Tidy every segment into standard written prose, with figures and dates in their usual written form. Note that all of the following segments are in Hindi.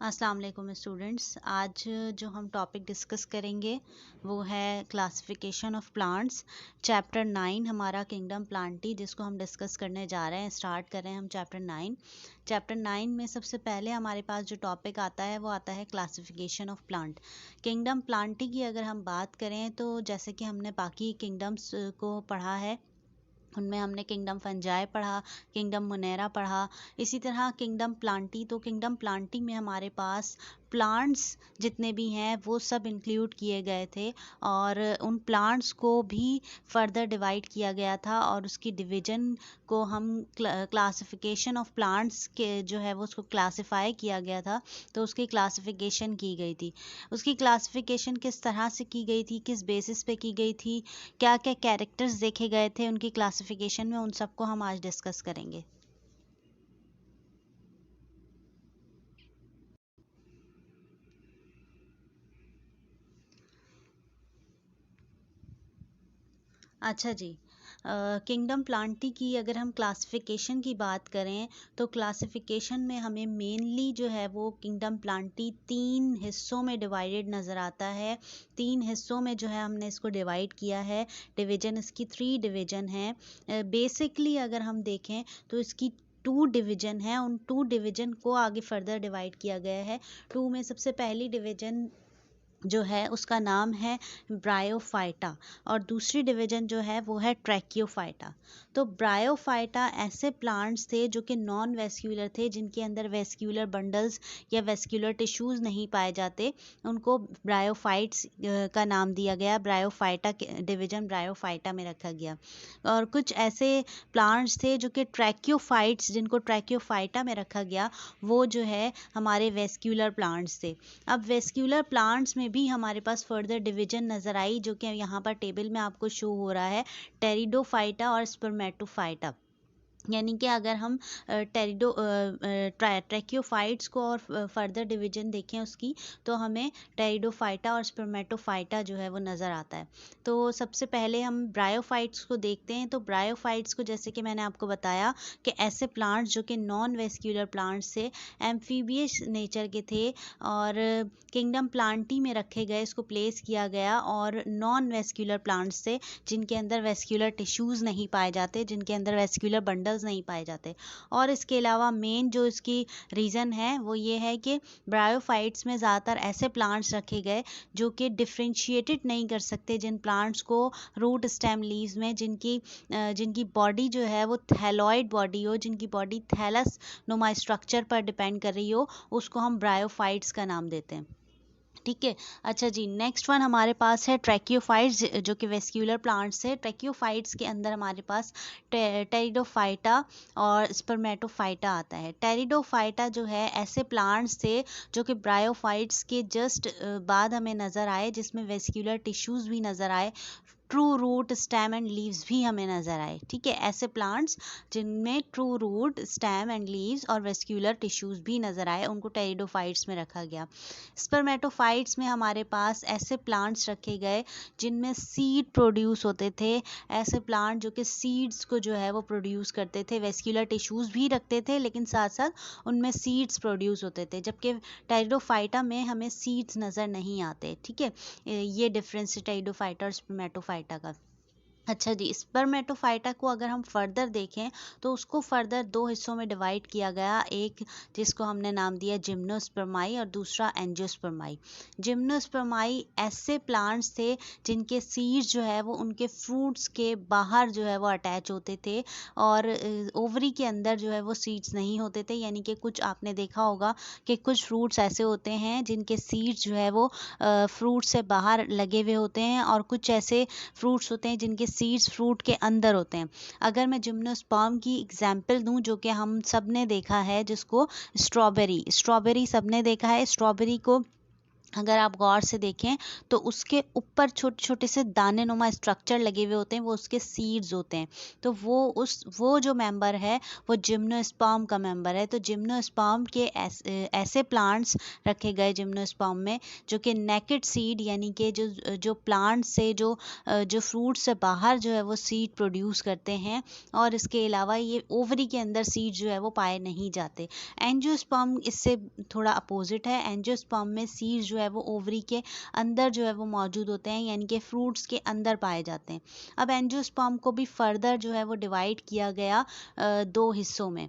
अस्सलाम वालेकुम स्टूडेंट्स। आज जो हम टॉपिक डिस्कस करेंगे वो है क्लासिफिकेशन ऑफ प्लांट्स। चैप्टर 9 हमारा किंगडम प्लांटी, जिसको हम डिस्कस करने जा रहे हैं। स्टार्ट कर रहे हैं हम चैप्टर 9। चैप्टर 9 में सबसे पहले हमारे पास जो टॉपिक आता है वो आता है classification of plant. Kingdom Plantae की अगर हम बात करें तो जैसे कि हमने बाकी किंगडम्स को पढ़ा है, उनमें हमने किंगडम फंजाई पढ़ा, किंगडम मुनेरा पढ़ा। इसी तरह किंगडम प्लांटी, तो किंगडम प्लांटी में हमारे पास प्लांट्स जितने भी हैं वो सब इंक्लूड किए गए थे और उन प्लांट्स को भी फर्दर डिवाइड किया गया था और उसकी डिवीजन को हम क्लासिफिकेशन ऑफ प्लांट्स के जो है वो उसको क्लासिफाई किया गया था, तो उसकी क्लासिफिकेशन की गई थी। उसकी क्लासिफिकेशन किस तरह से की गई थी, किस बेसिस पे की गई थी, क्या क्या कैरेक्टर्स देखे गए थे उनकी क्लासिफिकेशन में, उन सबको हम आज डिस्कस करेंगे। अच्छा जी, किंगडम प्लांटी की अगर हम क्लासिफिकेशन की बात करें तो क्लासिफिकेशन में हमें मेनली जो है वो किंगडम प्लांटी 3 हिस्सों में डिवाइडेड नज़र आता है। 3 हिस्सों में जो है हमने इसको डिवाइड किया है। डिवीजन इसकी 3 डिवीजन है। बेसिकली अगर हम देखें तो इसकी 2 डिवीजन है, उन 2 डिवीजन को आगे फर्दर डिवाइड किया गया है। 2 में सबसे पहली डिवीजन जो है उसका नाम है ब्रायोफाइटा और दूसरी डिवीजन जो है वो है ट्रैकियोफाइटा। तो ब्रायोफाइटा ऐसे प्लांट्स थे जो कि नॉन वेस्क्यूलर थे, जिनके अंदर वेस्क्यूलर बंडल्स या वेस्क्यूलर टिश्यूज़ नहीं पाए जाते, उनको ब्रायोफाइट्स का नाम दिया गया। ब्रायोफाइटा डिवीजन ब्रायोफाइटा में रखा गया। और कुछ ऐसे प्लांट्स थे जो कि ट्रैकियोफाइट्स, जिनको ट्रैकियोफाइटा में रखा गया, वो जो है हमारे वेस्क्यूलर प्लांट्स थे। अब वेस्क्यूलर प्लांट्स में भी हमारे पास फर्दर डिवीजन नज़र आई, जो कि यहाँ पर टेबल में आपको शो हो रहा है, टेरिडोफाइटा और स्पर्मेटोफाइटा। यानी कि अगर हम ट्रैकियोफाइट्स को और फर्दर डिवीजन देखें उसकी, तो हमें टेरिडोफाइटा और स्पर्मेटोफाइटा जो है वो नज़र आता है। तो सबसे पहले हम ब्रायोफाइट्स को देखते हैं। तो ब्रायोफाइट्स को, जैसे कि मैंने आपको बताया, कि ऐसे प्लांट्स जो कि नॉन वेस्क्यूलर प्लांट्स थे, एम्फीबियस नेचर के थे और किंगडम प्लांटी में रखे गए, इसको प्लेस किया गया, और नॉन वेस्क्यूलर प्लांट्स थे जिनके अंदर वेस्क्यूलर टिश्यूज़ नहीं पाए जाते, जिनके अंदर वेस्क्यूलर बंडल्स नहीं पाए जाते। और इसके अलावा मेन जो इसकी रीज़न है वो ये है कि ब्रायोफाइट्स में ज़्यादातर ऐसे प्लांट्स रखे गए जो कि डिफ्रेंशिएटेड नहीं कर सकते, जिन प्लांट्स को रूट स्टेम लीव्स में जिनकी बॉडी जो है वो थैलॉइड बॉडी हो, जिनकी बॉडी थैलस नुमा स्ट्रक्चर पर डिपेंड कर रही हो, उसको हम ब्रायोफाइट्स का नाम देते हैं। ठीक है। अच्छा जी, नेक्स्ट वन हमारे पास है ट्रैकियोफाइट्स, जो कि वेस्क्यूलर प्लांट्स है। ट्रैकियोफाइट्स के अंदर हमारे पास टेरिडोफाइटा और स्पर्मेटोफाइटा आता है। टेरिडोफाइटा जो है ऐसे प्लांट्स थे जो कि ब्रायोफाइट्स के जस्ट बाद हमें नज़र आए, जिसमें वेस्क्यूलर टिश्यूज़ भी नज़र आए, true root stem and leaves भी हमें नज़र आए। ठीक है, ऐसे प्लांट्स जिनमें true root stem and leaves और वेस्क्यूलर टिश्यूज़ भी नज़र आए, उनको टेरिडोफाइट्स में रखा गया। स्पर्मेटोफाइट्स में हमारे पास ऐसे प्लांट्स रखे गए जिनमें सीड प्रोड्यूस होते थे। ऐसे प्लांट जो कि सीड्स को जो है वो प्रोड्यूस करते थे, वेस्क्यूलर टिश्यूज़ भी रखते थे लेकिन साथ साथ उनमें सीड्स प्रोड्यूस होते थे, जबकि टेरिडोफाइटा में हमें सीड्स नज़र नहीं आते। ठीक है, ये डिफरेंस है टेरिडोफाइटा और स्पर्मेटोफाइटा का। अच्छा जी, स्पर्मेटोफाइटा को अगर हम फर्दर देखें तो उसको फर्दर 2 हिस्सों में डिवाइड किया गया, एक जिसको हमने नाम दिया जिम्नोस्पर्माई और दूसरा एंजियोस्पर्माई। जिम्नोस्पर्माई ऐसे प्लांट्स थे जिनके सीड्स जो है वो उनके फ्रूट्स के बाहर जो है वो अटैच होते थे और ओवरी के अंदर जो है वो सीड्स नहीं होते थे। यानी कि कुछ आपने देखा होगा कि कुछ फ्रूट्स ऐसे होते हैं जिनके सीड्स जो है वो फ्रूट से बाहर लगे हुए होते हैं, और कुछ ऐसे फ्रूट्स होते हैं जिनके सीड्स फ्रूट के अंदर होते हैं। अगर मैं जिम्नोस्पर्म की एग्जांपल दूं, जो कि हम सब ने देखा है, जिसको स्ट्रॉबेरी सब ने देखा है। स्ट्रॉबेरी को अगर आप गौर से देखें तो उसके ऊपर छोटे छोटे से दाने नुमा स्ट्रक्चर लगे हुए होते हैं, वो उसके सीड्स होते हैं। तो वो जो मेंबर है वो जिम्नोस्पर्म का मेंबर है। तो जिम्नोस्पर्म के ऐसे प्लांट्स रखे गए जिम्नोस्पर्म में जो कि नेकेड सीड यानी कि जो प्लांट से जो फ्रूट से बाहर जो है वो सीड प्रोड्यूस करते हैं, और इसके अलावा ये ओवरी के अंदर सीड जो है वो पाए नहीं जाते। एंजियोस्पर्म इससे थोड़ा अपोजिट है। एंजियोस्पर्म में सीड जो है वो ओवरी के अंदर जो है वो मौजूद होते हैं, यानी कि फ्रूट्स के अंदर पाए जाते हैं। अब एंजियोस्पर्म को भी फर्दर जो है वो डिवाइड किया गया दो हिस्सों में।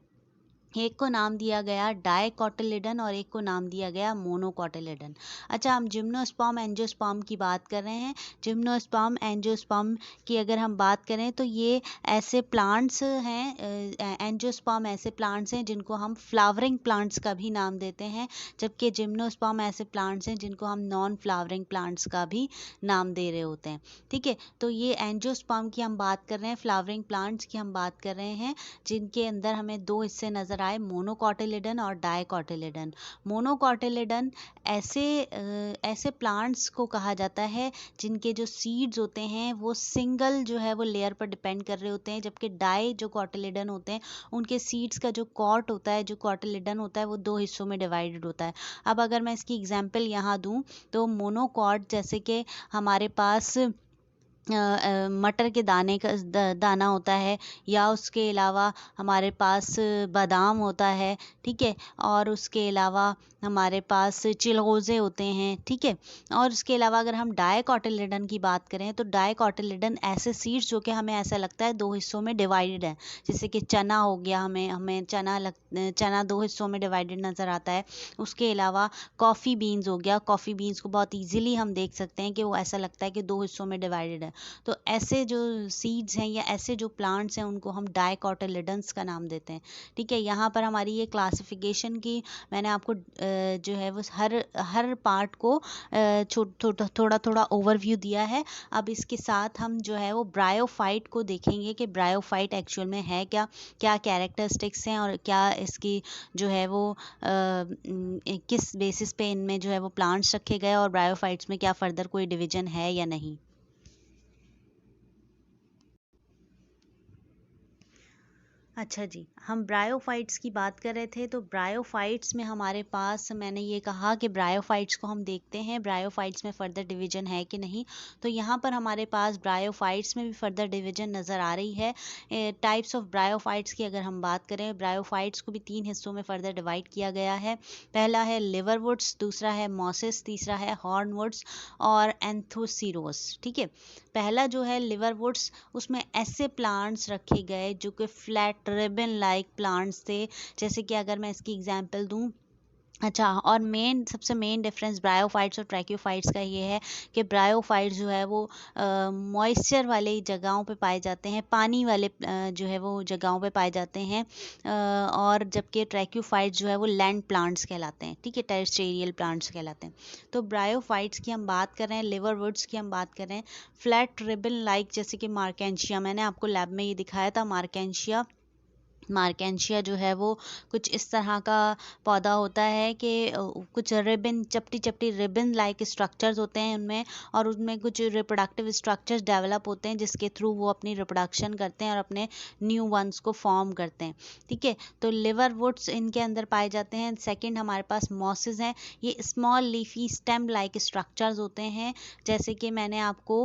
एक को नाम दिया गया डाइकोटिलेडन और एक को नाम दिया गया मोनोकोटिलेडन। अच्छा, हम जिम्नोस्पर्म एंजियोस्पर्म की बात कर रहे हैं। जिम्नोस्पर्म एंजियोस्पर्म की अगर हम बात करें तो ये ऐसे प्लांट्स हैं, एंजियोस्पर्म ऐसे प्लांट्स हैं जिनको हम फ्लावरिंग प्लांट्स का भी नाम देते हैं, जबकि जिम्नोस्पर्म ऐसे प्लांट्स हैं जिनको हम नॉन फ्लावरिंग प्लांट्स का भी नाम दे रहे होते हैं। ठीक है, तो ये एंजियोस्पर्म की हम बात कर रहे हैं, फ्लावरिंग प्लांट्स की हम बात कर रहे हैं, जिनके अंदर हमें दो हिस्से नजर आए, मोनोकोटिलेडन और डाइकोटिलेडन। मोनोकोटिलेडन ऐसे प्लांट्स को कहा जाता है जिनके जो सीड्स होते हैं वो सिंगल जो है वो लेयर पर डिपेंड कर रहे होते हैं, जबकि डाई जो कोटिलेडन होते हैं उनके सीड्स का जो कॉट होता है, जो कोटिलेडन होता है, वो दो हिस्सों में डिवाइडेड होता है। अब अगर मैं इसकी एग्जांपल यहाँ दूँ तो मोनोकॉट जैसे कि हमारे पास मटर के दाने का दाना होता है, या उसके अलावा हमारे पास बादाम होता है। ठीक है, और उसके अलावा हमारे पास चिलगोज़े होते हैं। ठीक है, और उसके अलावा अगर हम डाइकोटिलेडन की बात करें तो डाइकोटिलेडन ऐसे सीड्स जो कि हमें ऐसा लगता है दो हिस्सों में डिवाइडेड है, जैसे कि चना हो गया, हमें चना दो हिस्सों में डिवाइडेड नज़र आता है। उसके अलावा कॉफ़ी बीन्स हो गया, कॉफ़ी बीन्स को बहुत ईजिली हम देख सकते हैं कि वो ऐसा लगता है कि दो हिस्सों में डिवाइडेड है। तो ऐसे जो सीड्स हैं या ऐसे जो प्लांट्स हैं उनको हम डाइकोटिलेडन्स का नाम देते हैं। ठीक है, यहाँ पर हमारी ये क्लासिफिकेशन की मैंने आपको जो है वो हर पार्ट को थोड़ा थोड़ा ओवरव्यू दिया है। अब इसके साथ हम जो है वो ब्रायोफाइट को देखेंगे कि ब्रायोफाइट एक्चुअल में है क्या, क्या कैरेक्टरिस्टिक्स हैं और क्या इसकी जो है वो किस बेसिस पे इनमें जो है वो प्लांट्स रखे गए और ब्रायोफाइट्स में क्या फर्दर कोई डिवीजन है या नहीं। अच्छा जी, हम ब्रायोफाइट्स की बात कर रहे थे। तो ब्रायोफाइट्स में हमारे पास, मैंने ये कहा कि ब्रायोफाइट्स को हम देखते हैं ब्रायोफाइट्स में फर्दर डिवीजन है कि नहीं। तो यहाँ पर हमारे पास ब्रायोफाइट्स में भी फर्दर डिवीजन नज़र आ रही है। टाइप्स ऑफ ब्रायोफाइट्स की अगर हम बात करें, ब्रायोफाइट्स को भी तीन हिस्सों में फर्दर डिवाइड किया गया है। पहला है लिवरवुड्स, दूसरा है मॉसिस, तीसरा है हॉर्नवुड्स और एंथोसीरोस। ठीक है, पहला जो है लिवरवुड्स, उसमें ऐसे प्लांट्स रखे गए जो कि फ्लैट रिबन लाइक प्लांट्स थे, जैसे कि अगर मैं इसकी एग्जांपल दूं। अच्छा, और सबसे मेन डिफरेंस ब्रायोफाइट्स और ट्रैक्योफाइट्स का ये है कि ब्रायोफाइट्स जो है वो मॉइस्चर वाली जगहों पे पाए जाते हैं, पानी वाले जो है वो जगहों पे पाए जाते हैं, और जबकि ट्रैक्योफाइट्स जो है वो लैंड प्लांट्स कहलाते हैं। ठीक है, टेरेस्ट्रियल प्लांट्स कहलाते हैं। तो ब्रायोफाइट्स की हम बात कर रहे हैं, लिवरवुड्स की हम बात कर रहे हैं, फ्लैट रिबन लाइक जैसे कि मार्केंशिया, मैंने आपको लैब में ये दिखाया था। मार्केंशिया जो है वो कुछ इस तरह का पौधा होता है कि कुछ रिबन, चपटी चपटी रिबन लाइक स्ट्रक्चर्स होते हैं उनमें, और उनमें कुछ रिप्रोडक्टिव स्ट्रक्चर्स डेवलप होते हैं जिसके थ्रू वो अपनी रिप्रोडक्शन करते हैं और अपने न्यू वंस को फॉर्म करते हैं। ठीक है, तो लिवर वुड्स इनके अंदर पाए जाते हैं। सेकंड हमारे पास मॉसेस हैं, ये small leafy stem like structures होते हैं, जैसे कि मैंने आपको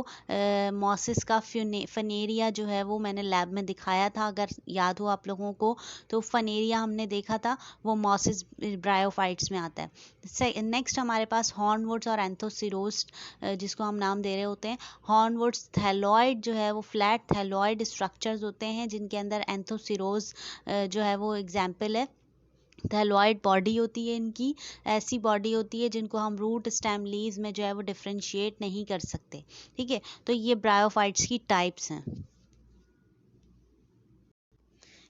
मॉसेस का फनेरिया जो है वो मैंने लैब में दिखाया था, अगर याद हो आप लोगों को। तो फनेरिया हमने देखा था, वो मॉसिस ब्रायोफाइट्स में आता है। नेक्स्ट हमारे पास हॉर्नवुड्स और एंथोसिरोस, जिसको हम नाम दे रहे होते हैं। हॉर्नवुड्स थैलॉइड जो है वो फ्लैट थैलॉइड स्ट्रक्चर्स होते हैं, जिनके अंदर एंथोसिरोस जो है वो एग्जाम्पल है। थैलॉइड बॉडी होती है इनकी, ऐसी बॉडी होती है जिनको हम रूट स्टेम लीव्स में जो है वो डिफ्रेंशिएट नहीं कर सकते। ठीक है, तो ये ब्रायोफाइट्स की टाइप्स हैं।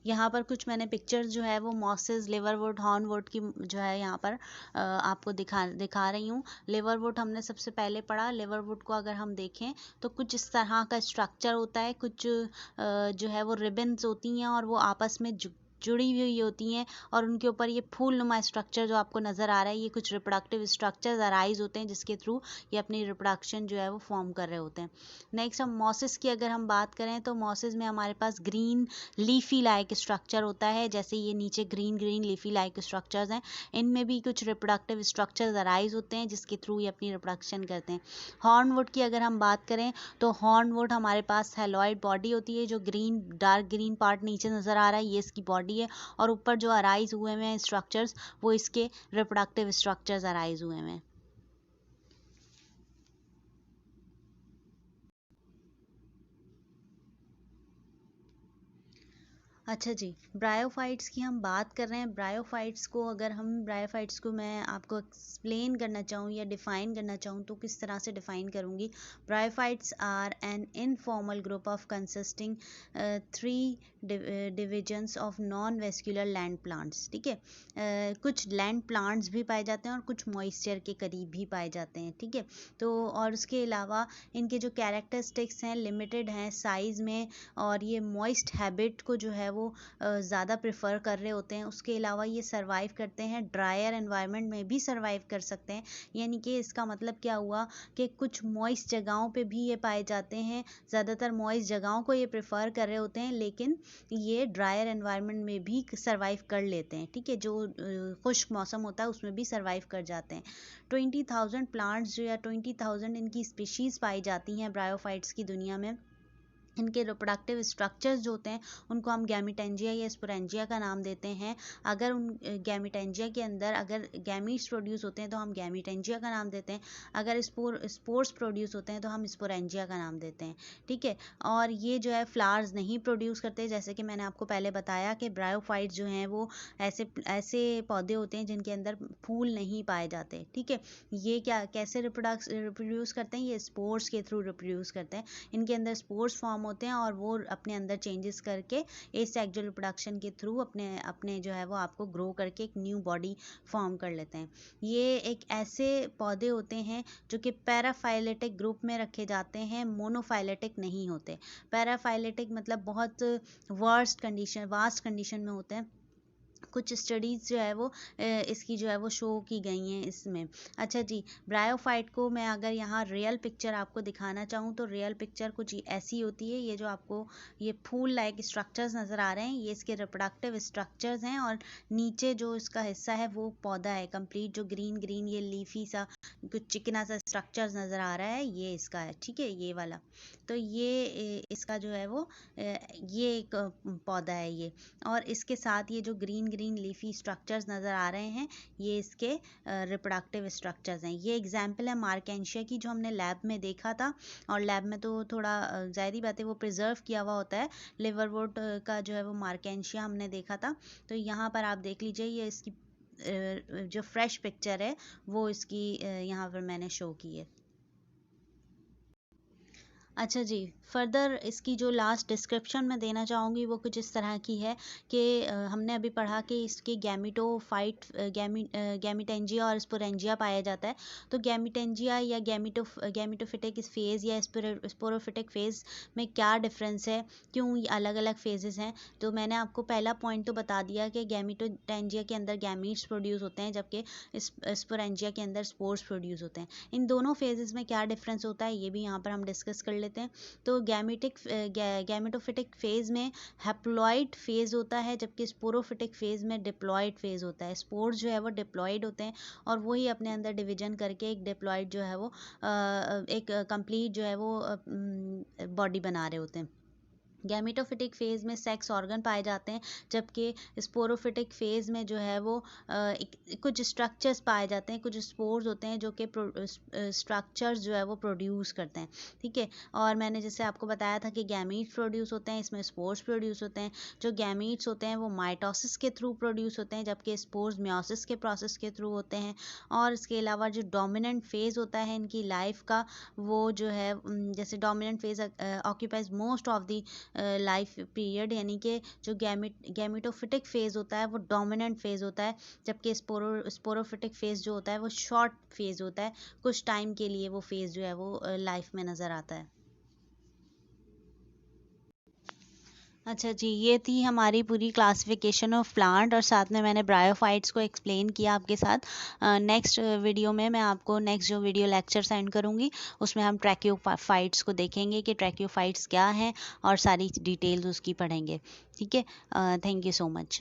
यहाँ पर कुछ मैंने पिक्चर्स जो है वो मॉसेस, लिवरवुड, हॉर्नवुड की जो है यहाँ पर आपको दिखा रही हूँ। लिवरवुड हमने सबसे पहले पढ़ा। लिवरवुड को अगर हम देखें तो कुछ इस तरह का स्ट्रक्चर होता है, कुछ जो है वो रिबन्स होती हैं और वो आपस में जुड़ी हुई होती हैं और उनके ऊपर ये फूलनुमा स्ट्रक्चर जो आपको नज़र आ रहा है, ये कुछ रिप्रोडक्टिव स्ट्रक्चर्स अराइज होते हैं जिसके थ्रू ये अपनी रिप्रोडक्शन जो है वो फॉर्म कर रहे होते हैं। नेक्स्ट हम मॉसेस की अगर हम बात करें तो मॉसेस में हमारे पास ग्रीन लीफी लाइक स्ट्रक्चर होता है, जैसे ये नीचे green green leafy like structures हैं, इनमें भी कुछ रिप्रोडक्टिव स्ट्रक्चर्स अराइज होते हैं जिसके थ्रू ये अपनी रिप्रोडक्शन करते हैं। हॉर्नवुड की अगर हम बात करें तो हॉर्नवुड हमारे पास हेलॉइड बॉडी होती है, जो ग्रीन डार्क ग्रीन पार्ट नीचे नज़र आ रहा है ये इसकी बॉडी है, और ऊपर जो अराइज हुए हुए हैं स्ट्रक्चर्स वो इसके रिप्रोडक्टिव स्ट्रक्चर्स अराइज हुए हैं। अच्छा जी, ब्रायोफाइट्स की हम बात कर रहे हैं। ब्रायोफाइट्स को मैं आपको एक्सप्लेन करना चाहूँ या डिफ़ाइन करना चाहूँ तो किस तरह से डिफ़ाइन करूँगी। Bryophytes are an informal group of consisting 3 divisions of non vascular land plants. ठीक है, कुछ लैंड प्लांट्स भी पाए जाते हैं और कुछ मॉइस्चर के करीब भी पाए जाते हैं। ठीक है, तो और उसके अलावा इनके जो कैरेक्टरिस्टिक्स हैं लिमिटेड हैं साइज़ में, और ये मॉइस्ट हैबिट को जो है वो ज़्यादा प्रेफर कर रहे होते हैं। उसके अलावा ये सर्वाइव करते हैं, ड्रायर एनवायरनमेंट में भी सर्वाइव कर सकते हैं। यानी कि इसका मतलब क्या हुआ कि कुछ मॉइस्ट जगहों पे भी ये पाए जाते हैं, ज़्यादातर मॉइस्ट जगहों को ये प्रेफर कर रहे होते हैं, लेकिन ये ड्रायर एनवायरनमेंट में भी सर्वाइव कर लेते हैं। ठीक है, जो खुश्क मौसम होता है उसमें भी सर्वाइव कर जाते हैं। 20,000 प्लांट्स जो या 20,000 इनकी स्पीशीज़ पाई जाती हैं ब्रायोफाइट्स की दुनिया में। इनके रिप्रोडक्टिव स्ट्रक्चर्स जो होते हैं उनको हम गैमीटेंजिया या स्पोरेंजिया का नाम देते हैं। अगर उन गैमीटेंजिया के अंदर अगर गैमीट्स प्रोड्यूस होते हैं तो हम गैमीटेंजिया का नाम देते हैं, अगर स्पोर्स प्रोड्यूस होते हैं तो हम स्पोरेंजिया का नाम देते हैं। ठीक है, और ये जो है फ्लावर्स नहीं प्रोड्यूस करते, जैसे कि मैंने आपको पहले बताया कि ब्रायोफाइट्स जो हैं वो ऐसे ऐसे पौधे होते हैं जिनके अंदर फूल नहीं पाए जाते। ठीक है, ये क्या कैसे रिप्रोड्यूस करते हैं, ये स्पोर्स के थ्रू रिप्रोड्यूस करते हैं। इनके अंदर स्पोर्स फॉर्म होते हैं और वो अपने अंदर चेंजेस करके एसेक्सुअल रिप्रोडक्शन के थ्रू अपने अपने जो है वो आपको ग्रो करके एक न्यू बॉडी फॉर्म कर लेते हैं। ये एक ऐसे पौधे होते हैं जो कि पैराफाइलेटिक ग्रुप में रखे जाते हैं, मोनोफाइलेटिक नहीं होते। पैराफाइलेटिक मतलब बहुत वास्ट कंडीशन में होते हैं। कुछ स्टडीज़ जो है वो इसकी जो है वो शो की गई हैं इसमें। अच्छा जी, ब्रायोफाइट को मैं अगर यहाँ रियल पिक्चर आपको दिखाना चाहूँ तो रियल पिक्चर कुछ ऐसी होती है। ये जो आपको ये फूल लाइक स्ट्रक्चर्स नज़र आ रहे हैं ये इसके रिप्रोडक्टिव स्ट्रक्चर्स हैं, और नीचे जो इसका हिस्सा है वो पौधा है कंप्लीट, जो ग्रीन ग्रीन ये लीफी सा कुछ चिकना सा स्ट्रक्चर्स नज़र आ रहा है ये इसका है। ठीक है, ये वाला तो ये इसका जो है वो ये एक पौधा है ये, और इसके साथ ये जो ग्रीन ग्रीन लीफी स्ट्रक्चर्स नज़र आ रहे हैं ये इसके रिप्रोडक्टिव स्ट्रक्चर्स हैं। ये एग्जाम्पल है मार्केंशिया की जो हमने लैब में देखा था, और लैब में तो थोड़ा ज़ाहिरी बात है वो प्रिजर्व किया हुआ होता है। लिवरवुड का जो है वो मार्केंशिया हमने देखा था। तो यहाँ पर आप देख लीजिए ये इसकी जो फ्रेश पिक्चर है वो इसकी यहाँ पर मैंने शो की है। अच्छा जी, फर्दर इसकी जो लास्ट डिस्क्रिप्शन मैं देना चाहूँगी वो कुछ इस तरह की है कि हमने अभी पढ़ा कि इसके गैमीटेंजिया और स्पोरेंजिया पाया जाता है। तो गैमीटेंजिया या गैमीटोफिटिक फेज़ या स्पोरोफिटिक फेज़ में क्या डिफरेंस है, क्यों ये अलग अलग फेजेस हैं। तो मैंने आपको पहला पॉइंट तो बता दिया कि गैमीटोटेंजिया के अंदर गैमीट्स प्रोड्यूस होते हैं, जबकि स्पोरेंजिया के अंदर स्पोर्स प्रोड्यूस होते हैं। इन दोनों फेजेस में क्या डिफरेंस होता है ये भी यहाँ पर हम डिस्कस कर लेते हैं। तो गैमेटोफिटिक फेज में हैप्लॉइड फेज होता है, जबकि स्पोरोफिटिक फेज में डिप्लॉइड फेज होता है। स्पोर्स जो है वो डिप्लॉइड होते हैं और वही अपने अंदर डिवीजन करके एक डिप्लॉइड जो है वो एक कंप्लीट जो है वो बॉडी बना रहे होते हैं। गैमेटोफिटिक फेज़ में सेक्स ऑर्गन पाए जाते हैं, जबकि स्पोरोफिटिक फेज़ में जो है वो कुछ स्ट्रक्चर्स पाए जाते हैं, कुछ स्पोर्स होते हैं जो कि स्ट्रक्चर्स जो है वो प्रोड्यूस करते हैं। ठीक है, और मैंने जैसे आपको बताया था कि गैमीट्स प्रोड्यूस होते हैं, इसमें स्पोर्स प्रोड्यूस होते हैं। जो गैमीट्स होते हैं वो माइटोसिस के थ्रू प्रोड्यूस होते हैं, जबकि स्पोर्स मियोसिस के प्रोसेस के थ्रू होते हैं। और इसके अलावा जो डोमिनेंट फेज़ होता है इनकी लाइफ का वो जो है जैसे dominant phase occupies most of the life period, यानी कि जो गैमेटोफिटिक फेज़ होता है वो डोमिनेंट फेज़ होता है, जबकि स्पोरोफिटिक फेज़ जो होता है वो शॉर्ट फेज़ होता है, कुछ टाइम के लिए वो फेज़ जो है वो लाइफ में नज़र आता है। अच्छा जी, ये थी हमारी पूरी क्लासिफिकेशन ऑफ प्लांट और साथ में मैंने ब्रायोफाइट्स को एक्सप्लेन किया आपके साथ। नेक्स्ट वीडियो में मैं आपको नेक्स्ट जो वीडियो लेक्चर सेंड करूँगी उसमें हम ट्रैकियोफाइट्स को देखेंगे कि ट्रैकियोफाइट्स क्या हैं और सारी डिटेल्स उसकी पढ़ेंगे। ठीक है, थैंक यू सो मच।